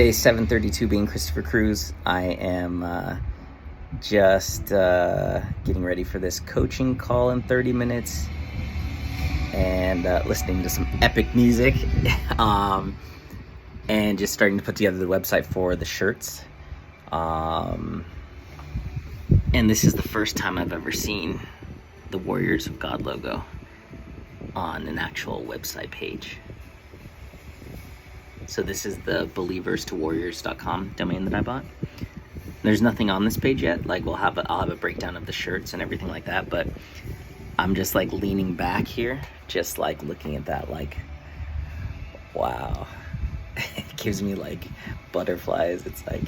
Day 732 being Christopher Cruz. I am just getting ready for this coaching call in 30 minutes and listening to some epic music and just starting to put together the website for the shirts. And this is the first time I've ever seen the Warriors of God logo on an actual website page. So this is the believerstowarriors.com domain that I bought. There's nothing on this page yet. Like I'll have a breakdown of the shirts and everything like that, but I'm just like leaning back here, just like looking at that, like, wow. It gives me like butterflies. It's like,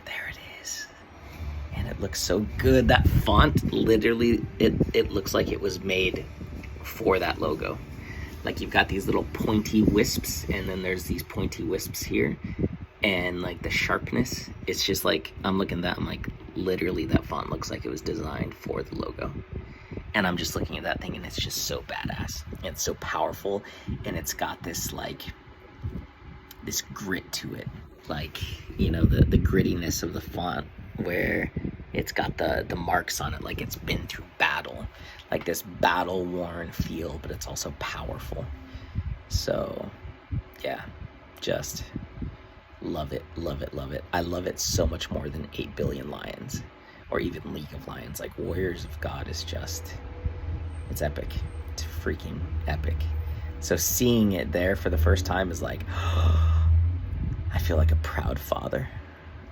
there it is. And it looks so good. That font, literally, it looks like it was made for that logo. Like you've got these little pointy wisps, and then there's these pointy wisps here, and like the sharpness, it's just like, I'm looking at that, I'm like, literally that font looks like it was designed for the logo. And I'm just looking at that thing, and it's just so badass. It's so powerful, and it's got this like, this grit to it. Like, you know, the grittiness of the font, where it's got the marks on it, like it's been through battle, like this battle-worn feel, but it's also powerful. So yeah, just love it, love it, love it. I love it so much more than 8 Billion Lions or even League of Lions. Like Warriors of God is just, it's epic. It's freaking epic. So seeing it there for the first time is like, I feel like a proud father.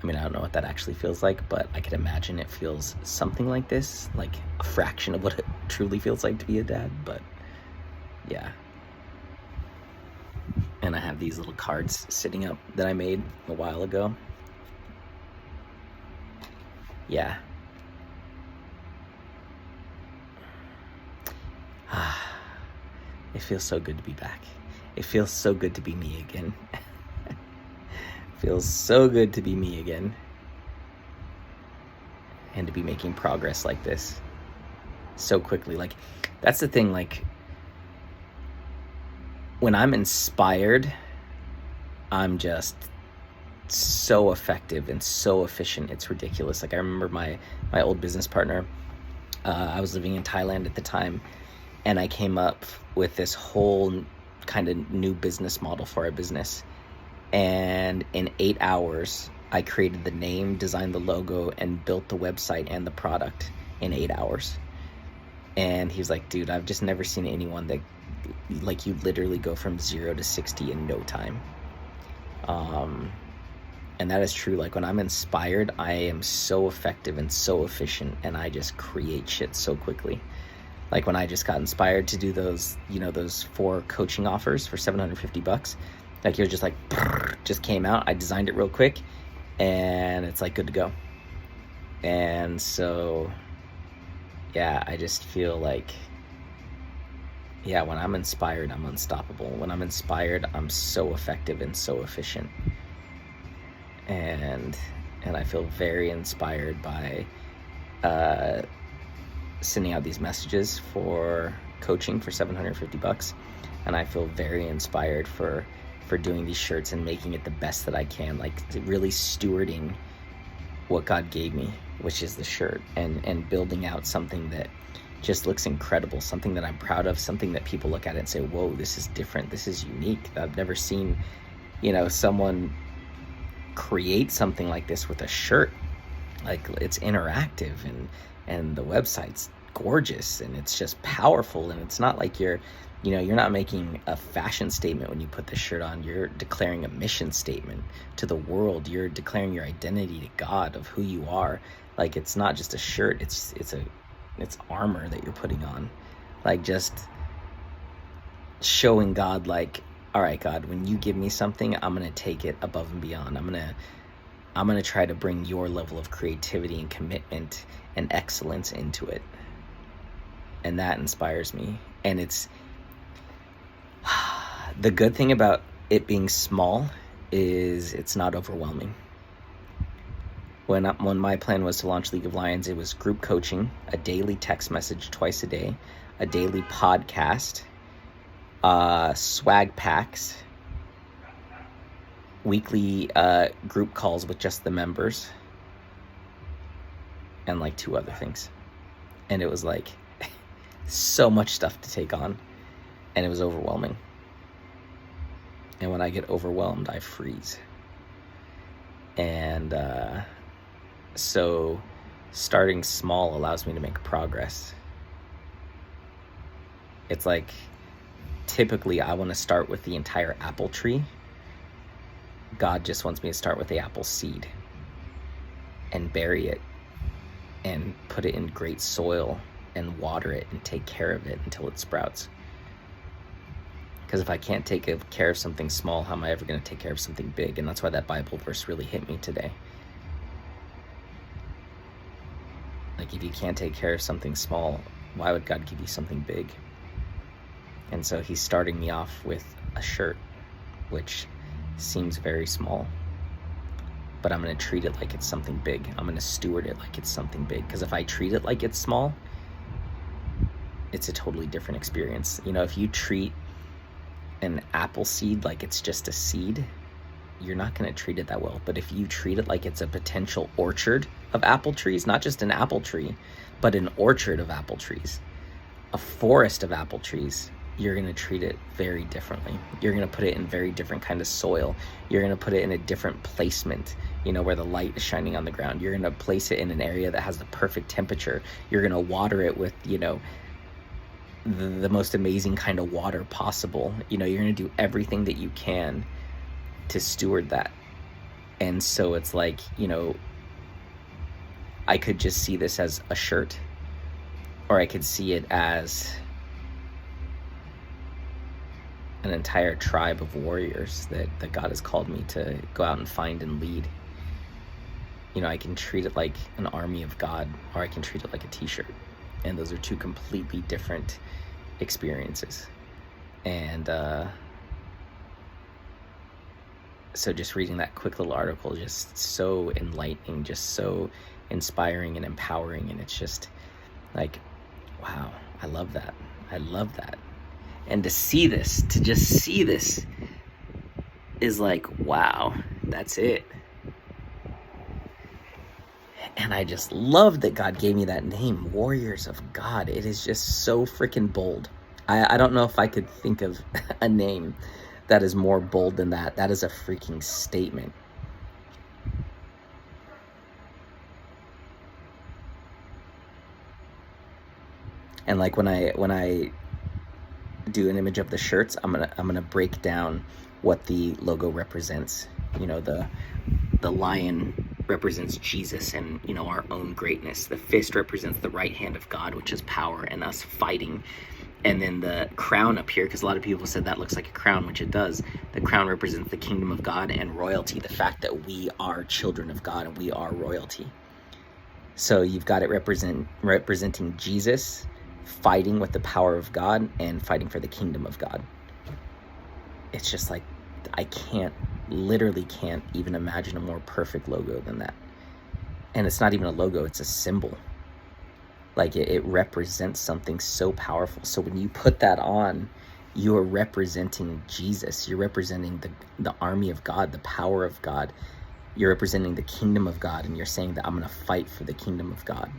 I mean, I don't know what that actually feels like, but I can imagine it feels something like this, like a fraction of what it truly feels like to be a dad, but yeah. And I have these little cards sitting up that I made a while ago. Yeah. It feels so good to be back. It feels so good to be me again. Feels so good to be me again, and to be making progress like this so quickly. Like, that's the thing, like, when I'm inspired, I'm just so effective and so efficient, it's ridiculous. Like, I remember my old business partner, I was living in Thailand at the time, and I came up with this whole kind of new business model for our business. And in 8 hours, I created the name, designed the logo, and built the website and the product in 8 hours. And he was like, dude, I've just never seen anyone that, like, you literally go from 0 to 60 in no time. And that is true. Like, when I'm inspired, I am so effective and so efficient, and I just create shit so quickly. Like, when I just got inspired to do those, you know, those 4 coaching offers for $750, like, you're just like, just came out. I designed it real quick, and it's like good to go. And so, yeah, I just feel like, yeah, when I'm inspired, I'm unstoppable. When I'm inspired, I'm so effective and so efficient. And I feel very inspired by sending out these messages for coaching for $750. And I feel very inspired for doing these shirts and making it the best that I can, like really stewarding what God gave me, which is the shirt, and building out something that just looks incredible, something that I'm proud of, something that people look at it and say, whoa, this is different, this is unique. I've never seen, you know, someone create something like this with a shirt. Like, it's interactive, and the website's gorgeous, and it's just powerful, and it's not like you're not making a fashion statement when you put this shirt on. You're declaring a mission statement to the world. You're declaring your identity to God of who you are. Like, it's not just a shirt, it's armor that you're putting on. Like, just showing God, like, all right, God, when you give me something, I'm going to take it above and beyond. I'm going to try to bring your level of creativity and commitment and excellence into it. And that inspires me. And it's the good thing about it being small is it's not overwhelming. When my plan was to launch League of Lions, it was group coaching, a daily text message twice a day, a daily podcast, swag packs, weekly group calls with just the members, and like 2 other things. And it was like so much stuff to take on, and it was overwhelming. And when I get overwhelmed, I freeze. And so starting small allows me to make progress. It's like, typically I want to start with the entire apple tree. God just wants me to start with the apple seed and bury it and put it in great soil and water it and take care of it until it sprouts. Because if I can't take care of something small, how am I ever going to take care of something big? And that's why that Bible verse really hit me today. Like, if you can't take care of something small, why would God give you something big? And so he's starting me off with a shirt, which seems very small, but I'm going to treat it like it's something big. I'm going to steward it like it's something big. Because if I treat it like it's small, it's a totally different experience. You know, if you treat an apple seed like it's just a seed, you're not going to treat it that well. But if you treat it like it's a potential orchard of apple trees, not just an apple tree, but an orchard of apple trees, a forest of apple trees, you're going to treat it very differently. You're going to put it in very different kind of soil. You're going to put it in a different placement, you know, where the light is shining on the ground. You're going to place it in an area that has the perfect temperature. You're going to water it with, you know, the most amazing kind of water possible. You know, you're going to do everything that you can to steward that. And so it's like, you know, I could just see this as a shirt, or I could see it as an entire tribe of warriors that God has called me to go out and find and lead. You know, I can treat it like an army of God, or I can treat it like a t-shirt. And those are 2 completely different experiences. And so just reading that quick little article, just so enlightening, just so inspiring and empowering. And it's just like, wow, I love that. I love that. And to see this, to just see this is like, wow, that's it. And I just love that God gave me that name, Warriors of God. It is just so freaking bold. I don't know if I could think of a name that is more bold than that. That is a freaking statement. And like when I do an image of the shirts, I'm gonna break down what the logo represents. You know, the lion represents Jesus and, you know, our own greatness. The fist represents the right hand of God, which is power and us fighting. And then the crown up here, because a lot of people said that looks like a crown, which it does. The crown represents the kingdom of God and royalty, the fact that we are children of God and we are royalty. So you've got it representing Jesus fighting with the power of God and fighting for the kingdom of God. It's just like, I literally can't even imagine a more perfect logo than that. And it's not even a logo, it's a symbol. Like it represents something so powerful. So when you put that on, you are representing Jesus. You're representing the army of God, the power of God. You're representing the kingdom of God, and you're saying that I'm going to fight for the kingdom of God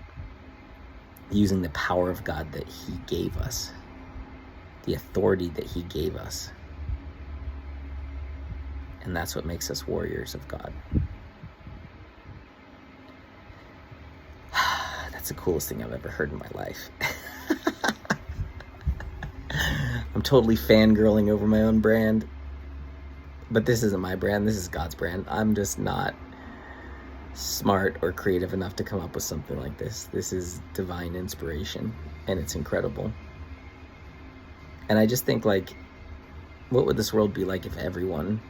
using the power of God that he gave us, the authority that he gave us. And that's what makes us warriors of God. That's the coolest thing I've ever heard in my life. I'm totally fangirling over my own brand. But this isn't my brand, this is God's brand. I'm just not smart or creative enough to come up with something like this. This is divine inspiration, and it's incredible. And I just think, like, what would this world be like if everyone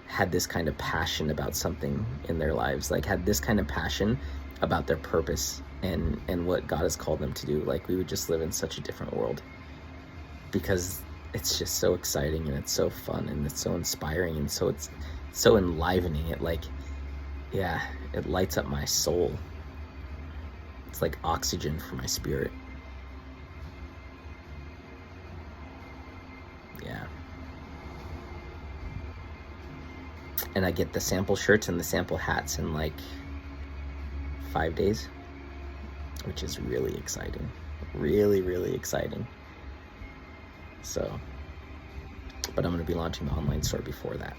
had this kind of passion about something in their lives, like had this kind of passion about their purpose and what God has called them to do? Like, we would just live in such a different world, because it's just so exciting and it's so fun and it's so inspiring, and so it's so enlivening. It, like, yeah, it lights up my soul. It's like oxygen for my spirit. Yeah. and I get the sample shirts and the sample hats in like 5 days, which is really exciting. Really exciting. So, but I'm going to be launching the online store before that.